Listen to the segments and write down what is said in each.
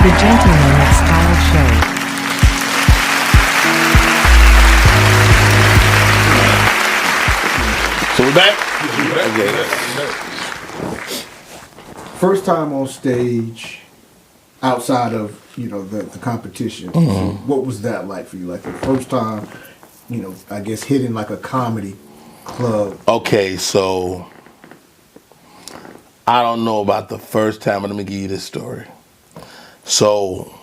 The Gentleman of Style Show. So we're back? Okay. First time on stage outside of, the competition. So what was that like for you? Like the first time, I guess hitting like a comedy club. Okay, so I don't know about the first time, but let me give you this story. So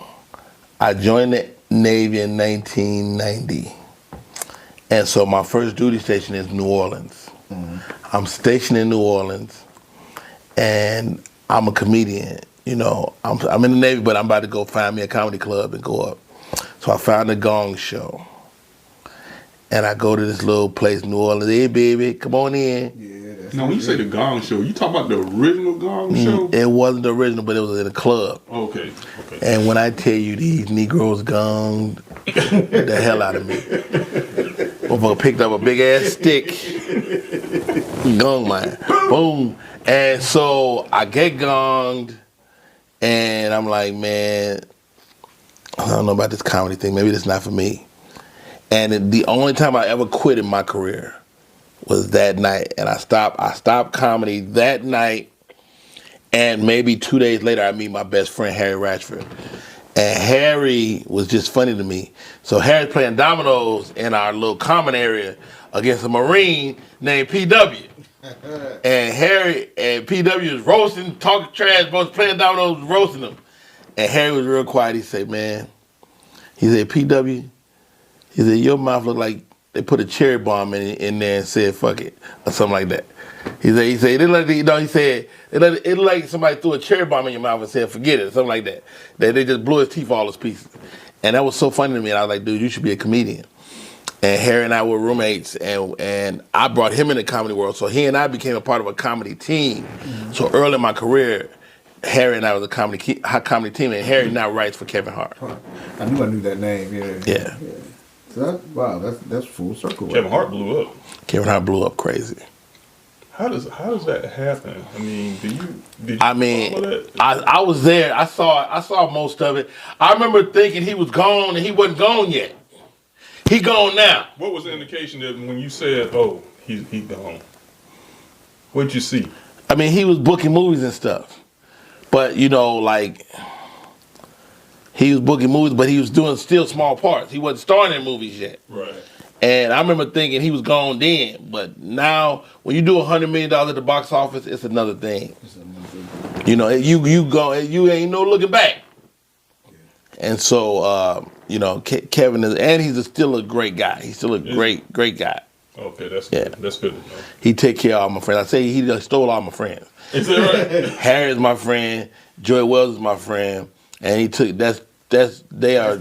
I joined the Navy in 1990. And so my first duty station is New Orleans. I'm stationed in New Orleans, and I'm a comedian. I'm in the Navy, but I'm about to go find me a comedy club and go up. So I found the Gong Show. And I go to this little place, New Orleans. Hey, baby, come on in. Yeah, that's Now, when you say the Gong Show, you talk about the original Gong Show? It wasn't the original, but it was in a club. Okay. And when I tell you these Negroes gonged the hell out of me. Motherfucker picked up a big ass stick. Gong mine. Boom. And so I get gonged, and I'm like, man, I don't know about this comedy thing. Maybe this not for me. And the only time I ever quit in my career was that night. And I stopped comedy that night. And maybe 2 days later, I meet my best friend, Harry Ratchford. And Harry was just funny to me. So Harry's playing dominoes in our little common area against a Marine named PW. And Harry and PW was roasting, talking trash, both playing dominoes, roasting them. And Harry was real quiet. He said, PW, he said, your mouth look like they put a cherry bomb in there and said, fuck it, or something like that. He said, it looked like somebody threw a cherry bomb in your mouth and said, forget it, or something like that. They just blew his teeth all his pieces. And that was so funny to me. And I was like, dude, you should be a comedian. And Harry and I were roommates, and I brought him in the comedy world. So he and I became a part of a comedy team. So early in my career, Harry and I was a comedy team, and Harry now writes for Kevin Hart. I knew that name, yeah. So that's full circle. Kevin Hart blew up. Kevin Hart blew up crazy. How does that happen? I mean, did you I mean, follow that? I was there. I saw most of it. I remember thinking he was gone, and he wasn't gone yet. He gone now. What was the indication that when you said, "Oh, he gone"? What'd you see? I mean, he was booking movies and stuff, but he was booking movies, but he was doing still small parts. He wasn't starring in movies yet. Right. And I remember thinking he was gone then, but now when you do $100 million at the box office, it's another thing. You go, you ain't no looking back. And so, Kevin is, and he's still a great guy. He's still a great guy. Okay, that's good. That's good to know. He take care of all my friends. I say he just stole all my friends. Is that right? Harry is my friend. Joy Wells is my friend, and he took they are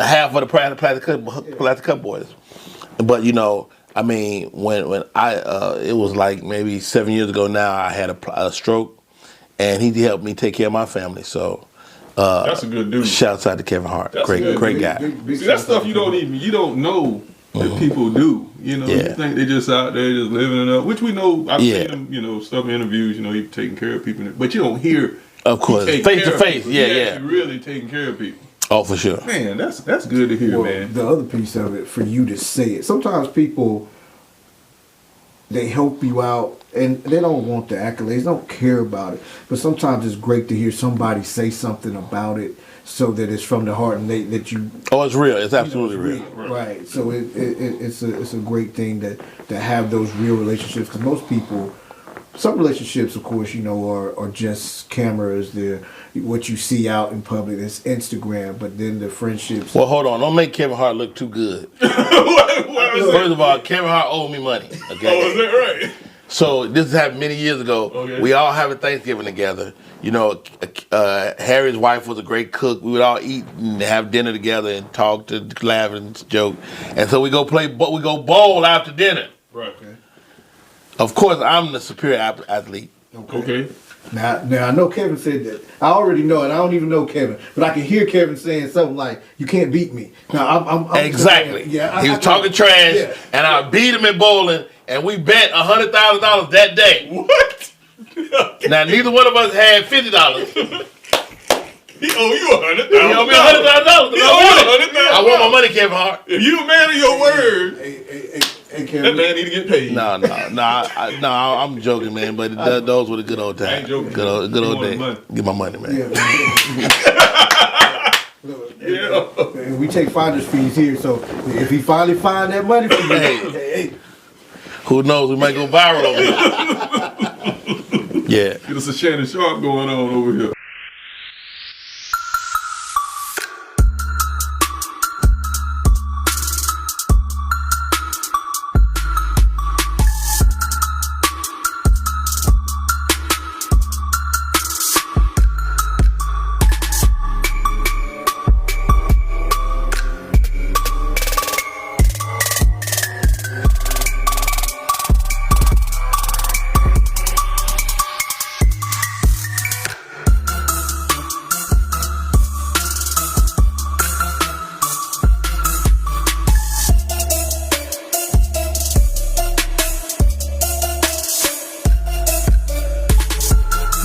half of the Plastic Cup boys. But I mean, when I it was like maybe 7 years ago now, I had a stroke. And he helped me take care of my family. So that's a good dude. Shouts out to Kevin Hart. That's great guy. See, that stuff you don't know that people do. You think they just out there just living it up, which we know. I've seen him, stuff in interviews. He taking care of people, but you don't hear. Of course, face to face. Yeah. Really taking care of people. Oh, for sure. Man, that's good to hear, man. The other piece of it, for you to say it, sometimes people, they help you out, and they don't want the accolades, don't care about it. But sometimes it's great to hear somebody say something about it, so that it's from the heart, and that you. Oh, it's real. It's absolutely real. Right. So it's a great thing to have those real relationships, because most people, some relationships, of course, are just cameras. They're what you see out in public. It's Instagram, but then the friendships. Well, hold on. Don't make Kevin Hart look too good. First of all, Kevin Hart owed me money. Okay. Oh, is that right? So this happened many years ago. Okay. We all having Thanksgiving together. Harry's wife was a great cook. We would all eat and have dinner together and talk, to laugh and joke. And so we go bowl after dinner. Right. Okay. Of course, I'm the superior athlete. Okay. Now I know Kevin said that. I already know it. I don't even know Kevin, but I can hear Kevin saying something like, "You can't beat me." Now I'm exactly. Saying, he was talking trash, and I beat him in bowling, and we bet $100,000 that day. What? Now, neither one of us had $50. He owe you $100,000. He owe me $100,000. He owe you $100,000. I want my money, Kevin Hart. If you a man of your word, Hey, Kevin, that man need to get paid. No, I'm joking, man. But those were the good old times. I ain't joking. Good old Give days. my money. Get my money, man. Yeah, man. We take finder's fees here, so if he finally find that money for you, hey. Who knows? We might go viral over here. Yeah. Get us a Shannon Sharp going on over here.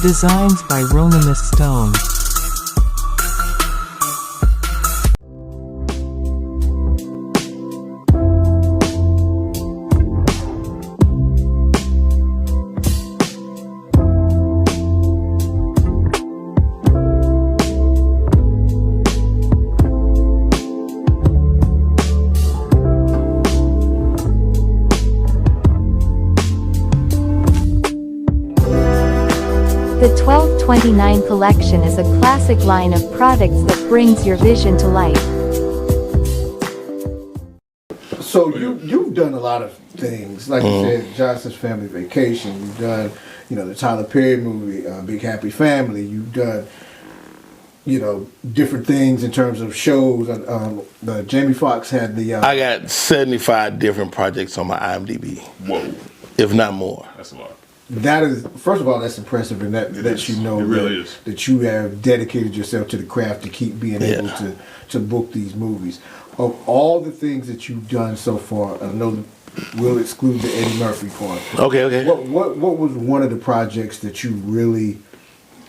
Designs by Ronimus Stone. The 1229 collection is a classic line of products that brings your vision to life. So you've done a lot of things, like you said, Johnson's Family Vacation. You've done, the Tyler Perry movie, Big Happy Family. You've done, different things in terms of shows. Jamie Foxx had the. I got 75 different projects on my IMDb. Whoa. If not more. That's a lot. That is, first of all, that's impressive, and that you know It really is. that you have dedicated yourself to the craft to keep being able to book these movies. Of all the things that you've done so far, I know we'll exclude the Eddie Murphy part. Okay. What was one of the projects that you really,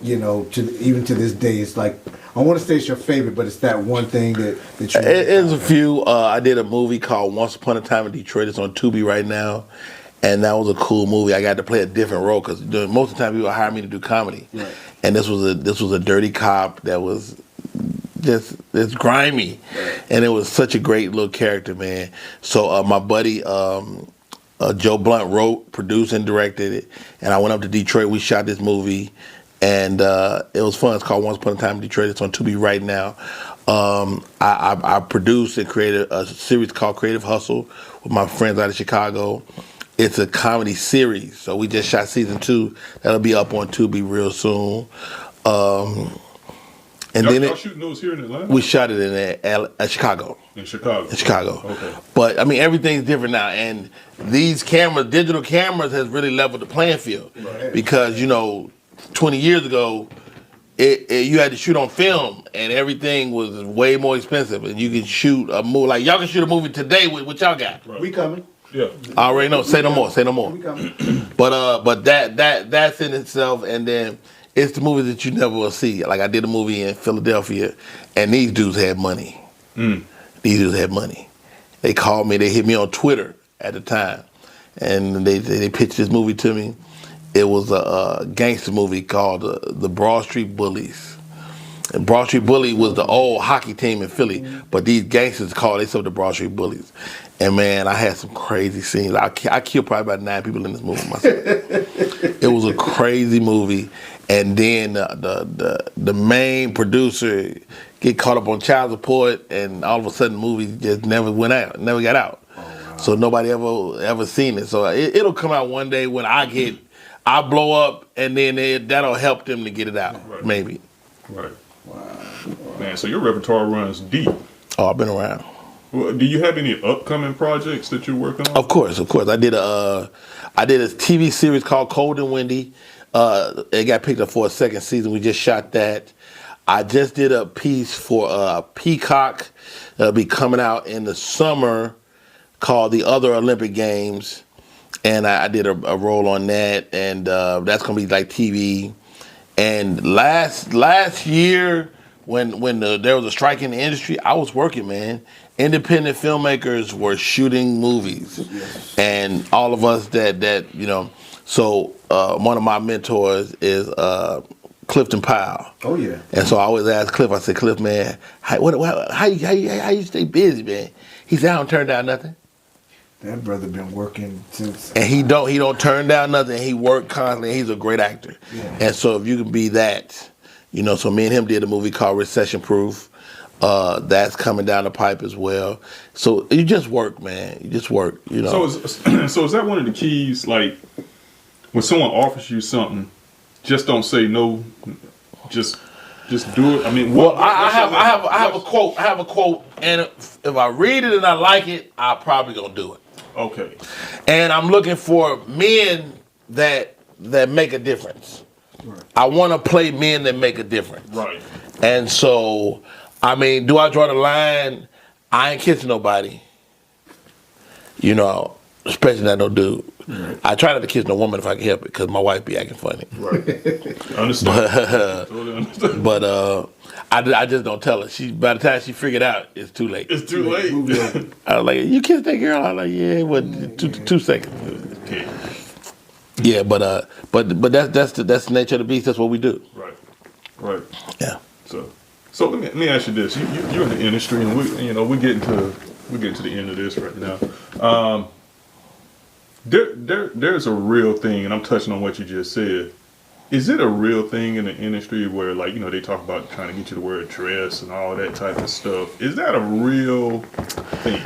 even to this day, it's like, I want to say it's your favorite, but it's that one thing that you. It's a few. I did a movie called Once Upon a Time in Detroit. It's on Tubi right now. And that was a cool movie. I got to play a different role because most of the time people hire me to do comedy, right. And this was a dirty cop that was just grimy, right. And it was such a great little character, man. So my buddy Joe Blunt wrote, produced, and directed it, and I went up to Detroit. We shot this movie, and it was fun. It's called Once Upon a Time in Detroit. It's on Tubi right now. I produced and created a series called Creative Hustle with my friends out of Chicago. It's a comedy series, so we just shot season 2. That'll be up on Tubi real soon. And y'all shooting those here in Atlanta? We shot it in Chicago. In Chicago. Okay. But I mean, everything's different now, and these digital cameras, has really leveled the playing field. Right. Because 20 years ago, you had to shoot on film, and everything was way more expensive. And you can shoot a movie like y'all can shoot a movie today with what y'all got. Right. We coming. Yeah. I already know. Say no more. We coming. But that's in itself, and then it's the movies that you never will see. Like I did a movie in Philadelphia, and these dudes had money. These dudes had money. They called me. They hit me on Twitter at the time, and they pitched this movie to me. It was a gangster movie called The Broad Street Bullies. And Broad Street Bully was the old hockey team in Philly, but these gangsters called themselves the Broad Street Bullies. And man, I had some crazy scenes. I killed probably about 9 people in this movie myself. It was a crazy movie. And then the main producer get caught up on child support, and all of a sudden the movie just never got out. Oh, wow. So nobody ever seen it. So it'll come out one day when I blow up, and then that'll help them to get it out, right. Maybe. Right. Wow. Man, so your repertoire runs deep. Oh, I've been around. Well, do you have any upcoming projects that you're working on? Of course. I did a TV series called Cold and Windy. It got picked up for a second season. We just shot that. I just did a piece for Peacock that'll be coming out in the summer called The Other Olympic Games. and I did a role on that, and that's gonna be like TV. And last year, when there was a strike in the industry, I was working, man. Independent filmmakers were shooting movies, and all of us that you know. So one of my mentors is Clifton Powell. Oh yeah. And so I always ask Cliff. I said, Cliff, man, how you stay busy, man? He said, I don't turn down nothing. That brother been working since. And he don't turn down nothing. He worked constantly. He's a great actor. Yeah. And so if you can be that, you know. So me and him did a movie called Recession Proof. That's coming down the pipe as well. So you just work, man. You just work. You know. So is that one of the keys? Like when someone offers you something, just don't say no. Just do it. I mean, I have a quote. I have a quote, and if I read it and I like it, I'm probably gonna do it. Okay. And I'm looking for men that make a difference. Right. I want to play men that make a difference. Right. And so, I mean, do I draw the line? I ain't kissing nobody. You know, especially not no dude. Right. I try not to kiss no woman if I can help it, because my wife be acting funny. Right. Understand. Totally understand. But I just don't tell her. By the time she figured out, it's too late. It's too late. I was like, you kissed that girl? I was like, yeah, what? Two seconds. Okay. Yeah, but that's the nature of the beast. That's what we do. Right. Yeah. So let me ask you this: you're in the industry, and we're getting to the end of this right now. There's a real thing, and I'm touching on what you just said. Is it a real thing in the industry where, like, you know, they talk about trying to get you to wear a dress and all that type of stuff? Is that a real thing?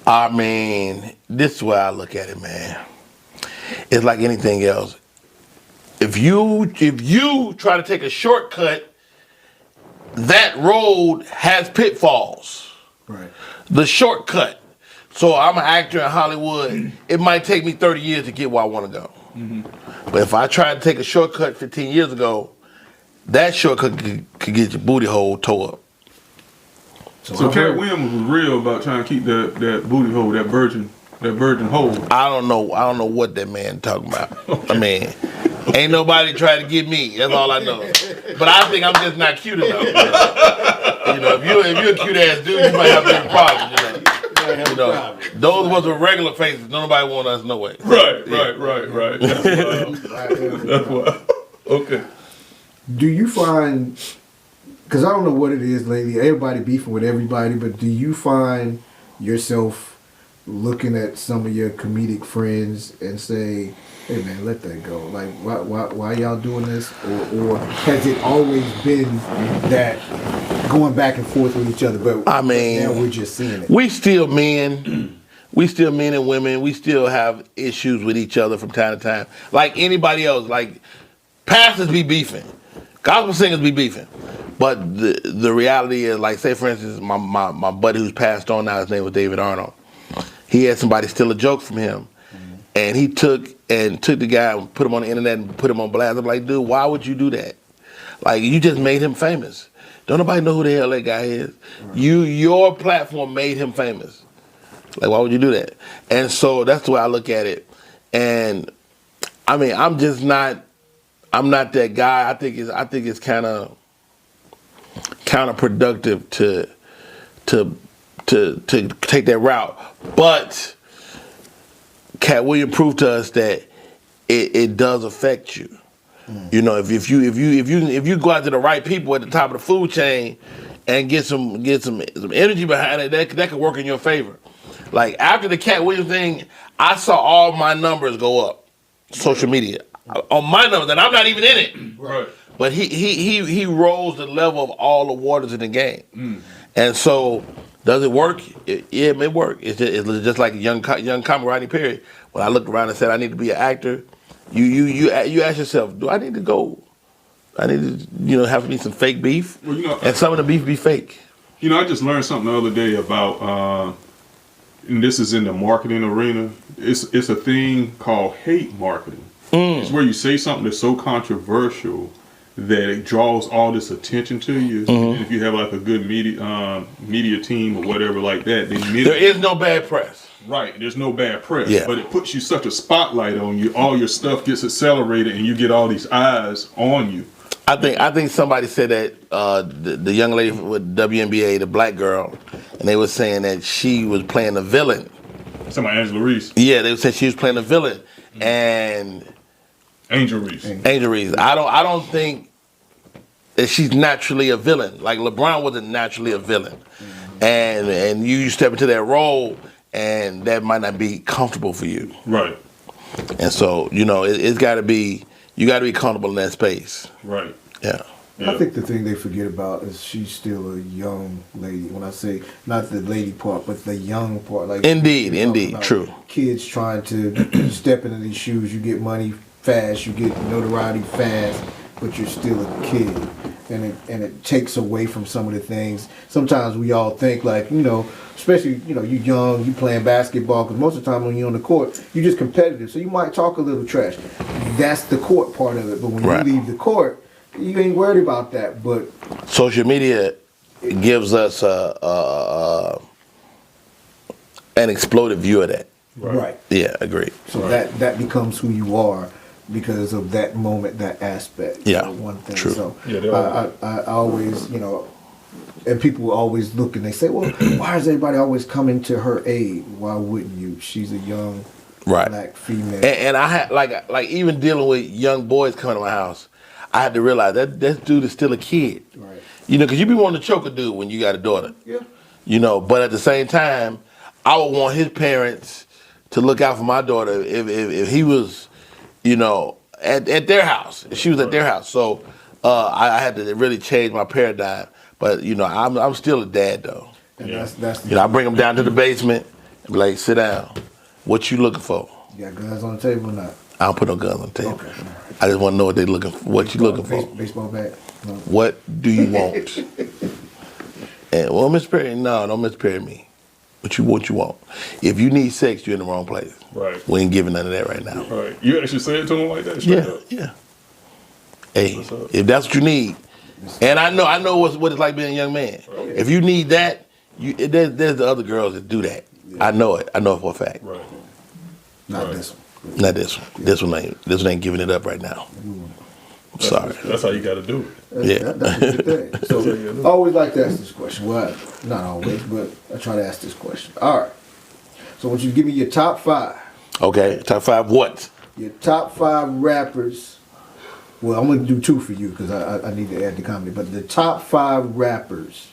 I mean, this is where I look at it, man. It's like anything else. If you try to take a shortcut, that road has pitfalls. Right. The shortcut. So I'm an actor in Hollywood. It might take me 30 years to get where I want to go. Mm-hmm. But if I tried to take a shortcut 15 years ago, that shortcut could get your booty hole tore up. So Cat Williams was real about trying to keep that booty hole, that virgin hole. I don't know what that man talking about. I mean, ain't nobody trying to get me. That's all I know. But I think I'm just not cute enough. You know, if you're a cute ass dude, you might have a problem. You know, those of us with regular faces, nobody want us no way. Right. That's wild. Okay. Do you find, because I don't know what it is lately, everybody beefing with everybody, but do you find yourself looking at some of your comedic friends and say, hey man, let that go? Like, why y'all doing this? Or has it always been that going back and forth with each other? But I mean, now we're just seeing it. We still men. We still men and women. We still have issues with each other from time to time. Like anybody else. Like pastors be beefing. Gospel singers be beefing. But the reality is, like, say for instance, my buddy who's passed on now, his name was David Arnold. He had somebody steal a joke from him. And he took the guy and put him on the internet and put him on blast. I'm like, dude, why would you do that? Like, you just made him famous. Don't nobody know who the hell that guy is. Your platform made him famous. Like, why would you do that? And so that's the way I look at it. And I mean, I'm not that guy. I think it's kind of counterproductive to take that route. But Cat Williams proved to us that it does affect you. You know, if you go out to the right people at the top of the food chain and get some energy behind it, that could work in your favor. Like after the Cat Williams thing, I saw all my numbers go up, social media, on my numbers, and I'm not even in it. Right. But he rose the level of all the waters in the game, and so. Does it work? Yeah, it may work. It's just like a young comic, Rodney Perry. When I looked around and said I need to be an actor, you ask yourself, do I need to go? I need to have me some fake beef, and some of the beef be fake. You know, I just learned something the other day about, and this is in the marketing arena. It's a thing called hate marketing. It's where you say something that's so controversial that it draws all this attention to you. And if you have like a good media team or whatever like that, then there is no bad press. Right, there's no bad press, Yeah. but it puts you such a spotlight on you. All your stuff gets accelerated, and you get all these eyes on you. I think somebody said that the young lady with WNBA, the black girl, and they were saying that she was playing a villain. Somebody, Angela Reese. Yeah, they said she was playing a villain, and Angel Reese. Angel Reese. I don't think that she's naturally a villain. Like LeBron wasn't naturally a villain, and you step into that role, and that might not be comfortable for you. Right. And so it's got to be, you got to be comfortable in that space. Right. Yeah. I think the thing they forget about is she's still a young lady. When I say not the lady part, but the young part. Like Indeed, you're talking indeed, about true. Kids trying to step into these shoes. You get money fast, you get notoriety fast, but you're still a kid, and it takes away from some of the things. Sometimes we all think like especially you're young, you playing basketball, because most of the time when you're on the court, you're just competitive, so you might talk a little trash. That's the court part of it, but when Right. you leave the court, you ain't worried about that. But Social media gives us an exploded view of that. right. Yeah, agreed. So that becomes who you are because of that moment, that aspect. Yeah, One thing. true. So Yeah, I always, and people always look and they say, well, why is everybody always coming to her aid? Why wouldn't you? She's a young Right. black female. And I had like even dealing with young boys coming to my house, I had to realize that dude is still a kid. Right. Because you be wanting to choke a dude when you got a daughter. Yeah. But at the same time, I would want his parents to look out for my daughter if he was, at their house. If she was at their house. So I had to really change my paradigm. But I'm still a dad though. And that's the I bring him down to the basement and be like, sit down. What you looking for? You got guns on the table or not? I don't put no guns on the table. Okay. I just want to know what they looking for. What you looking for? Baseball bat? No. What do you want? And Mr. Perry, no, don't Mr. Perry me. What you want? If you need sex, you're in the wrong place. Right. We ain't giving none of that right now. Right. You actually say it to them like that? Straight up? Yeah. Hey, What's up? if that's what you need, and I know what it's like being a young man. Right. If you need that, there's the other girls that do that. I know it. I know it for a fact. Right. Not Right. this one. Not this one. This one ain't giving it up right now. I'm sorry. That's how you got to do it. Yeah. That's a good thing. So I always like to ask this question. Well, not always, but I try to ask this question. All right. So I want you to give me your top 5. Okay. Top 5 what? Your top 5 rappers. Well, I'm going to do 2 for you because I need to add the comedy. But the top 5 rappers,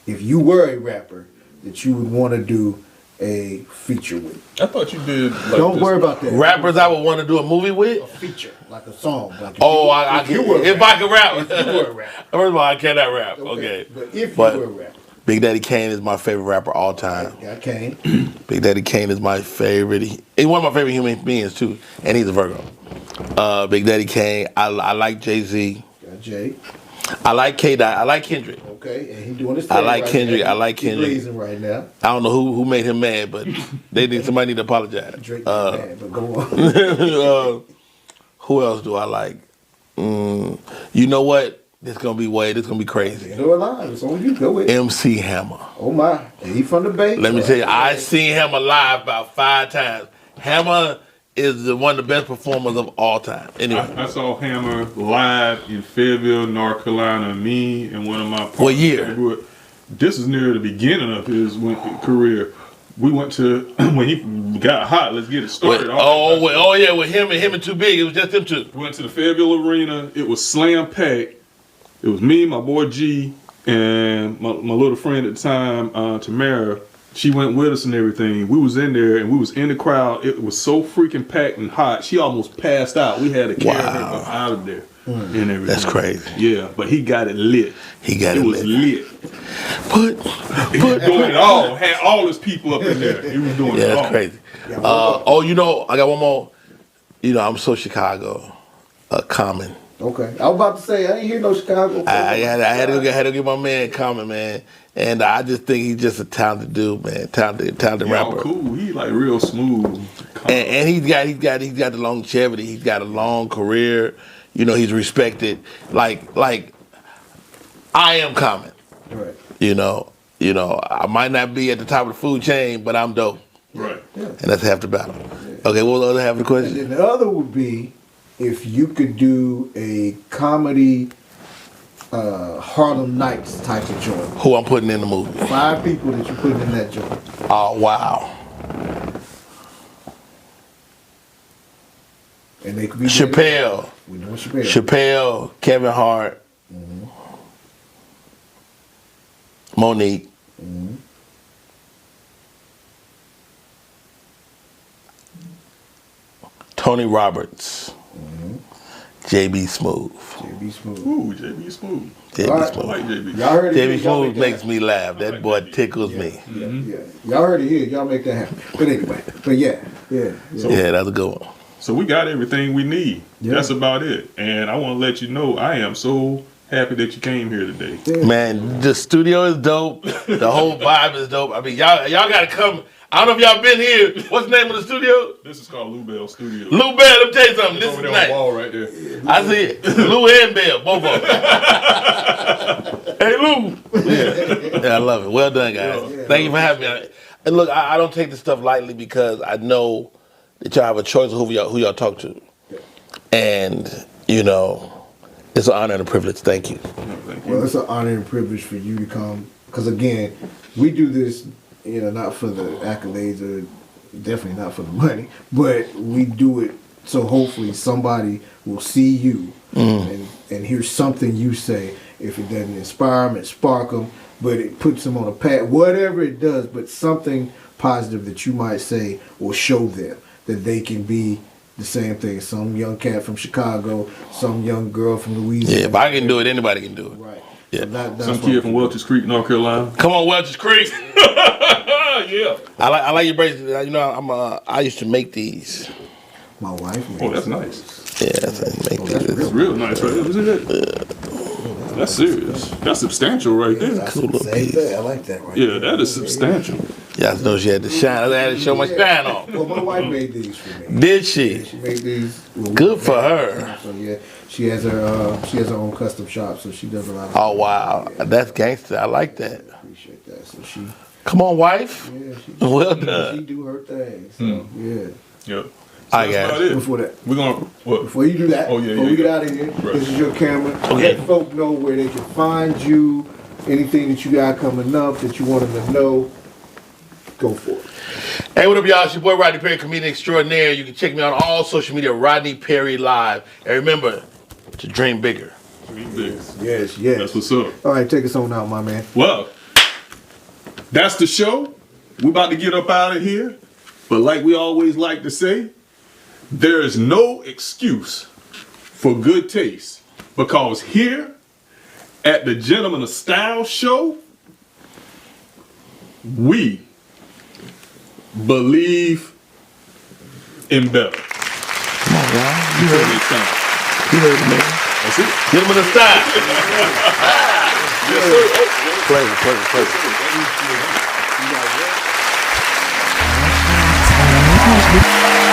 if you were a rapper, that you would want to do a feature with. I thought you did. Like Don't this. worry about that. Rappers I would want to do a movie with? A feature, like a song. Like if Oh, you- I if you can. were a If rapper. I could rap. If you were a rapper. First of all, I cannot rap. Okay. But if But you were a rapper. Big Daddy Kane is my favorite rapper all time. Got Kane. Big Daddy Kane is my favorite. He's one of my favorite human beings too, and he's a Virgo. Big Daddy Kane. I like Jay-Z. Got Jay. I like K-Dot. I like Kendrick. Okay, and he doing his I thing like right Kendrick. now. I like He Kendrick. blazing right now. I don't know who made him mad, but somebody need to apologize. Drake man, but go on. Who else do I like? You know what? This gonna be crazy. No alive. It's on you. Go with it. MC Hammer. Oh my. And he from the Bay. Let me tell you, I seen him live about 5 times. Hammer is one of the best performers of all time. Anyway, I saw Hammer live in Fayetteville, North Carolina. Me and one of my partners. What year? This is near the beginning of his career. We went to when he got hot. Let's get it started. with him and Too Big. It was just them two. We went to the Fayetteville Arena. It was slam packed. It was me, my boy G, and my little friend at the time, Tamara. She went with us and everything. We was in there and we was in the crowd. It was so freaking packed and hot. She almost passed out. We had to carry her up out of there and everything. That's crazy. Yeah, but he got it lit. It was lit. He was doing it all. Had all his people up in there. He was doing it all. That's crazy. I got one more. I'm so Chicago. Common. Okay. I was about to say, I ain't hear no Chicago. I had to go get my man Common, man. And I just think he's just a talented dude, man. Talented Y'all rapper. cool. He like real smooth. And he's got the longevity. He's got a long career. He's respected. Like I am Common. Right. I might not be at the top of the food chain, but I'm dope. Right. And that's half the battle. Okay, what was the other half of the question? And then the other would be if you could do a comedy Harlem Nights type of joint. Who I'm putting in the movie? 5 people that you're putting in that joint. Oh, wow. And they could be Chappelle. We know Chappelle. Chappelle, Kevin Hart, Monique. Tony Roberts. JB Smooth. JB Smooth. Ooh, JB Smooth. JB All right. Smooth. I like JB. Y'all heard it here. JB Y'all Smooth make makes me laugh. That boy tickles me. Yeah. Y'all heard it here. Y'all make that happen. But anyway. But yeah. Yeah, that's a good one. So we got everything we need. Yeah. That's about it. And I want to let you know I am so happy that you came here today. Yeah. Man, the studio is dope. The whole vibe is dope. I mean, y'all got to come. I don't know if y'all been here. What's the name of the studio? This is called Lou Bell Studio. Lou Bell, let me tell you something. This Over is there on the nice. wall right there. I see it. Lou and Bell, both of them. Hey, Lou. Yeah, I love it. Well done, guys. Yeah. Thank you for having me. And look, I don't take this stuff lightly because I know that y'all have a choice of who y'all talk to. And, you know, it's an honor and a privilege. Thank you. Thank you. Well, it's an honor and privilege for you to come. Because again, we do this, you know, not for the accolades or definitely not for the money, but we do it so hopefully somebody will see you and hear something you say. If it doesn't inspire them, it spark them, but it puts them on a path, whatever it does, but something positive that you might say will show them that they can be the same thing. Some young cat from Chicago, some young girl from Louisiana. Yeah, if I can do it, anybody can do it. Right. Yeah. So that's Some what- kid from Welch's Creek, North Carolina. Come on, Welch's Creek. Yeah. I like your bracelet. You know, I used to make these. My wife. Oh, that's nice. Yeah, I make these. That's real nice, right? Isn't it? That's serious. That's substantial right there. That's Cool little same piece. thing. I like that right Yeah, there. that is substantial. Yeah, I know she had to shine. I had to show my shine off. Well, my wife made these for me. Did she? She made these. Good for her. So yeah, she has her own custom shop, so she does a lot of. Oh wow, that's gangster. I like that. Appreciate that. So she, Come on, wife. yeah, she, Well she done. do her thing. So yeah. Yep. All right, That's guys. about it. Before that, We're going to, what? before you do that, Oh, yeah, before yeah, we get yeah. out of here, Right. this is your camera. Okay. Let folk know where they can find you. Anything that you got coming up that you want them to know, go for it. Hey, what up, y'all? It's your boy Rodney Perry, comedian extraordinaire. You can check me out on all social media, Rodney Perry Live. And remember to dream bigger. Yes. That's what's up. All right, take us on out, my man. Well, that's the show. We're about to get up out of here. But like we always like to say, there is no excuse for good taste. Because here at the Gentleman of Style show, we believe in better. Come on, y'all. You heard me sound. You heard me. That's it. Gentlemen of style. Yes, sir. Pleasure. Tracks on the